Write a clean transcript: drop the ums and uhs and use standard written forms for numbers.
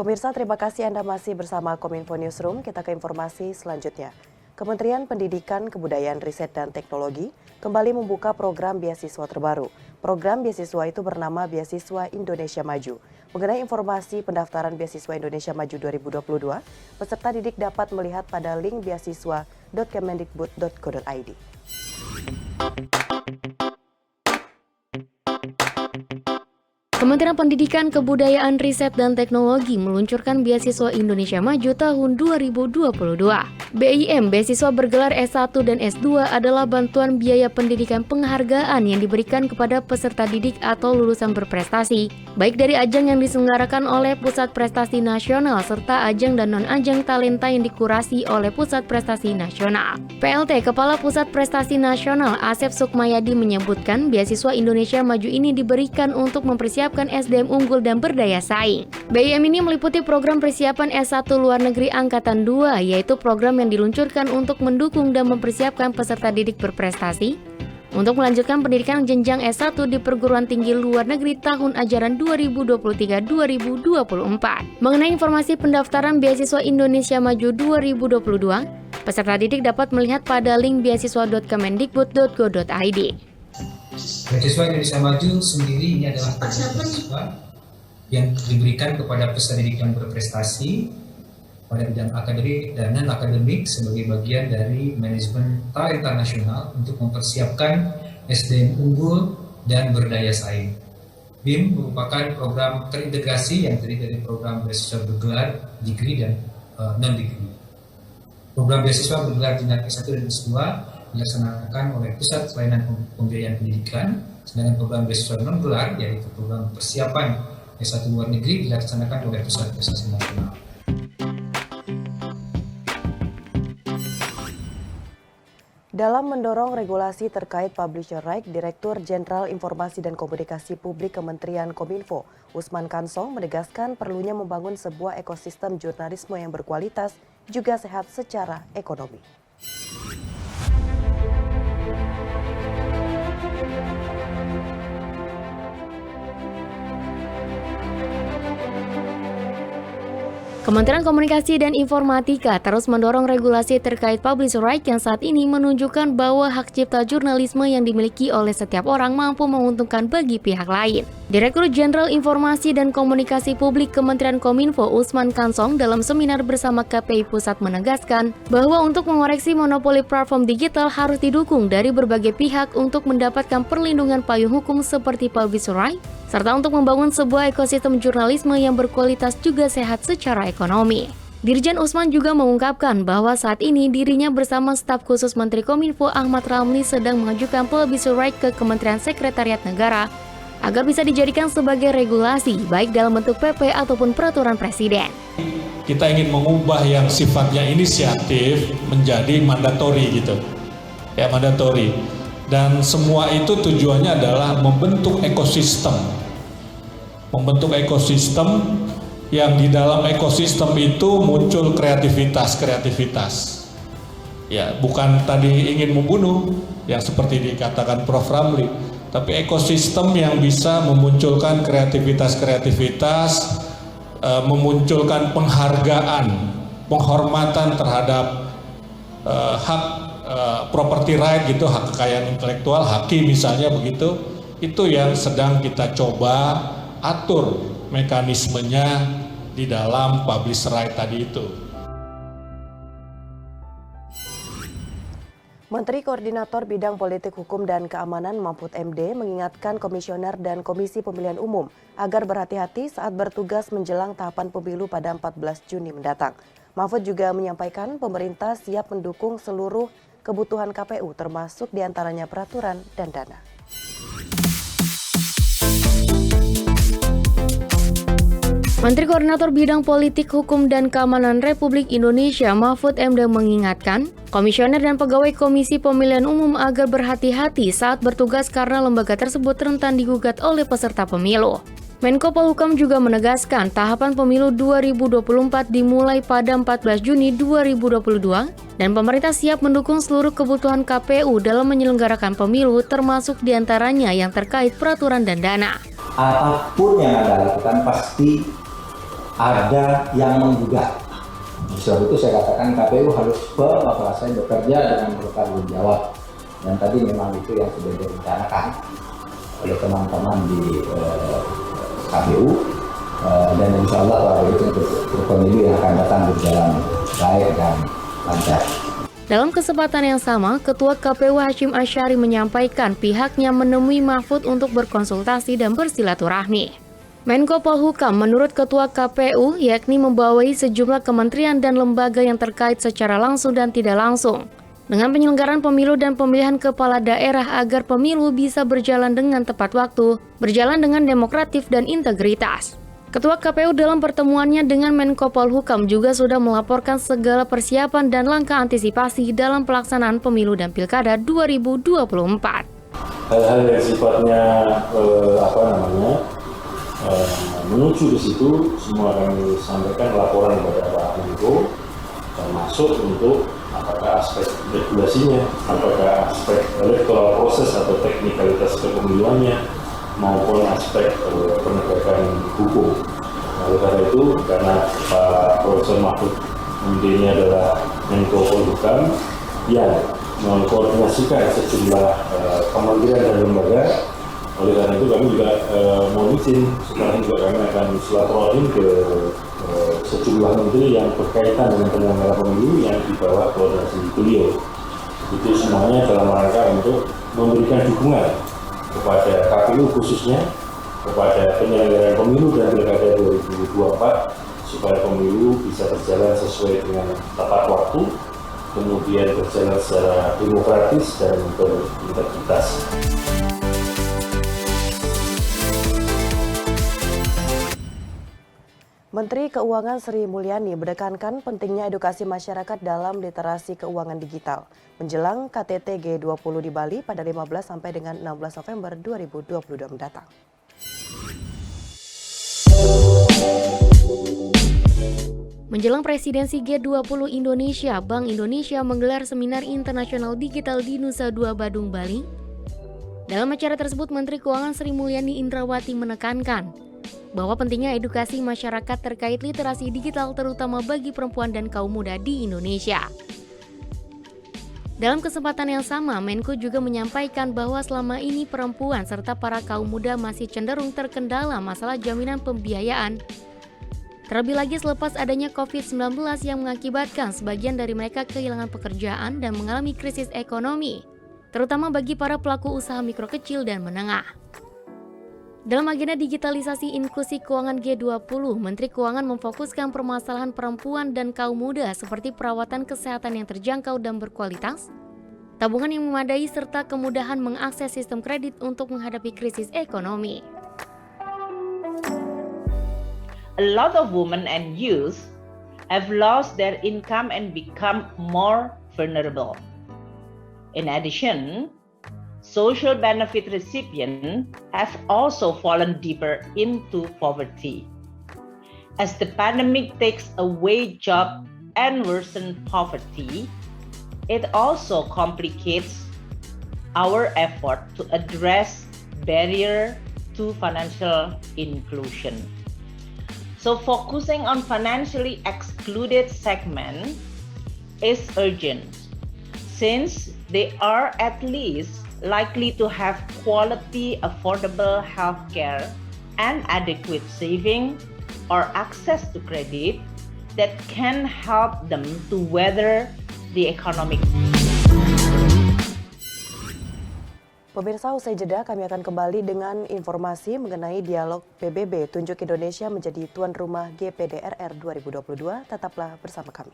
Pemirsa, terima kasih Anda masih bersama Kominfo Newsroom. Kita ke informasi selanjutnya. Kementerian Pendidikan, Kebudayaan, Riset, dan Teknologi kembali membuka program beasiswa terbaru. Program beasiswa itu bernama Beasiswa Indonesia Maju. Mengenai informasi pendaftaran Beasiswa Indonesia Maju 2022, peserta didik dapat melihat pada link beasiswa.kemendikbud.go.id. Kementerian Pendidikan, Kebudayaan, Riset, dan Teknologi meluncurkan Beasiswa Indonesia Maju tahun 2022. BIM, beasiswa bergelar S1 dan S2 adalah bantuan biaya pendidikan penghargaan yang diberikan kepada peserta didik atau lulusan berprestasi, baik dari ajang yang diselenggarakan oleh Pusat Prestasi Nasional serta ajang dan non-ajang talenta yang dikurasi oleh Pusat Prestasi Nasional. PLT Kepala Pusat Prestasi Nasional Asep Sukmayadi menyebutkan beasiswa Indonesia Maju ini diberikan untuk mempersiapkan SDM unggul dan berdaya saing. BIM ini meliputi program persiapan S1 luar negeri Angkatan 2, yaitu program yang diluncurkan untuk mendukung dan mempersiapkan peserta didik berprestasi untuk melanjutkan pendidikan jenjang S1 di perguruan tinggi luar negeri tahun ajaran 2023-2024. Mengenai informasi pendaftaran Beasiswa Indonesia Maju 2022, peserta didik dapat melihat pada link beasiswa.kemendikbud.go.id. Beasiswa Indonesia Maju sendiri ini adalah beasiswa yang diberikan kepada peserta didik yang berprestasi pada bidang akademik dan non-akademik sebagai bagian dari manajemen talenta nasional untuk mempersiapkan SDM unggul dan berdaya saing. BIM merupakan program terintegrasi yang terdiri dari program beasiswa bergelar degree dan non-degree. Program beasiswa bergelar jenjang S1 dan S2 dilaksanakan oleh Pusat Pelayanan Pembiayaan Pendidikan, sedangkan program beasiswa non-gelar yaitu program persiapan S1 luar negeri dilaksanakan oleh Pusat Prestasi Nasional. Dalam mendorong regulasi terkait publisher right, Direktur Jenderal Informasi dan Komunikasi Publik Kementerian Kominfo, Usman Kansong, menegaskan perlunya membangun sebuah ekosistem jurnalisme yang berkualitas juga sehat secara ekonomi. Kementerian Komunikasi dan Informatika terus mendorong regulasi terkait publisher right yang saat ini menunjukkan bahwa hak cipta jurnalisme yang dimiliki oleh setiap orang mampu menguntungkan bagi pihak lain. Direktur Jenderal Informasi dan Komunikasi Publik Kementerian Kominfo Usman Kansong dalam seminar bersama KPI Pusat menegaskan bahwa untuk mengoreksi monopoli platform digital harus didukung dari berbagai pihak untuk mendapatkan perlindungan payung hukum seperti publisher right, serta untuk membangun sebuah ekosistem jurnalisme yang berkualitas juga sehat secara ekonomi. Dirjen Usman juga mengungkapkan bahwa saat ini dirinya bersama staf khusus Menteri Kominfo Ahmad Ramli sedang mengajukan publisher right ke Kementerian Sekretariat Negara agar bisa dijadikan sebagai regulasi baik dalam bentuk PP ataupun peraturan presiden. Kita ingin mengubah yang sifatnya inisiatif menjadi mandatori gitu. Ya, mandatori. Dan semua itu tujuannya adalah membentuk ekosistem. Membentuk ekosistem yang di dalam ekosistem itu muncul kreativitas. Ya, bukan tadi ingin membunuh yang seperti dikatakan Prof. Ramli, tapi ekosistem yang bisa memunculkan kreativitas, memunculkan penghargaan, penghormatan terhadap hak property right gitu, hak kekayaan intelektual, haki misalnya begitu. Itu yang sedang kita coba atur mekanismenya di dalam publisher right tadi itu. Menteri Koordinator Bidang Politik Hukum dan Keamanan Mahfud MD mengingatkan komisioner dan Komisi Pemilihan Umum agar berhati-hati saat bertugas menjelang tahapan pemilu pada 14 Juni mendatang. Mahfud juga menyampaikan pemerintah siap mendukung seluruh kebutuhan KPU termasuk diantaranya peraturan dan dana. Menteri Koordinator Bidang Politik, Hukum, dan Keamanan Republik Indonesia Mahfud MD mengingatkan komisioner dan pegawai Komisi Pemilihan Umum agar berhati-hati saat bertugas karena lembaga tersebut rentan digugat oleh peserta pemilu. Menko Polhukam juga menegaskan tahapan pemilu 2024 dimulai pada 14 Juni 2022 dan pemerintah siap mendukung seluruh kebutuhan KPU dalam menyelenggarakan pemilu termasuk diantaranya yang terkait peraturan dan dana. Apapun yang Anda lakukan pasti ada yang menggugat. Sebab itu saya katakan KPU harus bekerja dengan bertanggung jawab. Dan tadi memang itu yang sudah direncanakan oleh teman-teman di KPU. Dan insya Allah itu untuk pemilu yang akan datang berjalan baik dan lancar. Dalam kesempatan yang sama, Ketua KPU Hasyim Asyari menyampaikan pihaknya menemui Mahfud untuk berkonsultasi dan bersilaturahmi. Menko Polhukam menurut Ketua KPU yakni membawahi sejumlah kementerian dan lembaga yang terkait secara langsung dan tidak langsung dengan penyelenggaraan pemilu dan pemilihan kepala daerah agar pemilu bisa berjalan dengan tepat waktu, berjalan dengan demokratif dan integritas. Ketua KPU dalam pertemuannya dengan Menko Polhukam juga sudah melaporkan segala persiapan dan langkah antisipasi dalam pelaksanaan pemilu dan pilkada 2024. Hal-hal yang sifatnya menuju ke situ semua kami sampaikan laporan kepada Pak Menko, termasuk untuk apakah aspek regulasinya, apakah aspek electoral proses atau teknikalitas kepemiluannya, maupun aspek penegakan hukum. Oleh karena itu, karena Pak Profesor Mahfud ini adalah Menko Polhukam yang mengkoordinasikan sejumlah kementerian dan lembaga, oleh karena itu kami juga mohon izin sekarang juga kami akan silaturahmi ke sejumlah menteri yang berkaitan dengan penyelenggaraan pemilu yang di bawah koordinasi beliau. Itu semuanya dalam rangka untuk memberikan dukungan kepada KPU khususnya, kepada penyelenggaraan pemilu dan pilkada 2024 supaya pemilu bisa berjalan sesuai dengan tepat waktu, kemudian berjalan secara demokratis dan berintegritas. Menteri Keuangan Sri Mulyani menekankan pentingnya edukasi masyarakat dalam literasi keuangan digital menjelang KTT G20 di Bali pada 15 sampai dengan 16 November 2022 mendatang. Menjelang presidensi G20 Indonesia, Bank Indonesia menggelar seminar internasional digital di Nusa Dua Badung, Bali. Dalam acara tersebut, Menteri Keuangan Sri Mulyani Indrawati menekankan bahwa pentingnya edukasi masyarakat terkait literasi digital terutama bagi perempuan dan kaum muda di Indonesia. Dalam kesempatan yang sama, Menko juga menyampaikan bahwa selama ini perempuan serta para kaum muda masih cenderung terkendala masalah jaminan pembiayaan. Terlebih lagi selepas adanya COVID-19 yang mengakibatkan sebagian dari mereka kehilangan pekerjaan dan mengalami krisis ekonomi, terutama bagi para pelaku usaha mikro kecil dan menengah. Dalam agenda digitalisasi inklusi keuangan G20, Menteri Keuangan memfokuskan permasalahan perempuan dan kaum muda seperti perawatan kesehatan yang terjangkau dan berkualitas, tabungan yang memadai serta kemudahan mengakses sistem kredit untuk menghadapi krisis ekonomi. A lot of women and youth have lost their income and become more vulnerable. In addition, social benefit recipients have also fallen deeper into poverty. As the pandemic takes away jobs and worsens poverty, it also complicates our effort to address barrier to financial inclusion. So focusing on financially excluded segment is urgent, since they are at least likely to have quality, affordable healthcare and adequate saving or access to credit that can help them to weather the economic. Pemirsa, usai jeda kami akan kembali dengan informasi mengenai dialog PBB Tunjuk Indonesia menjadi tuan rumah GPDRR 2022. Tetaplah bersama kami.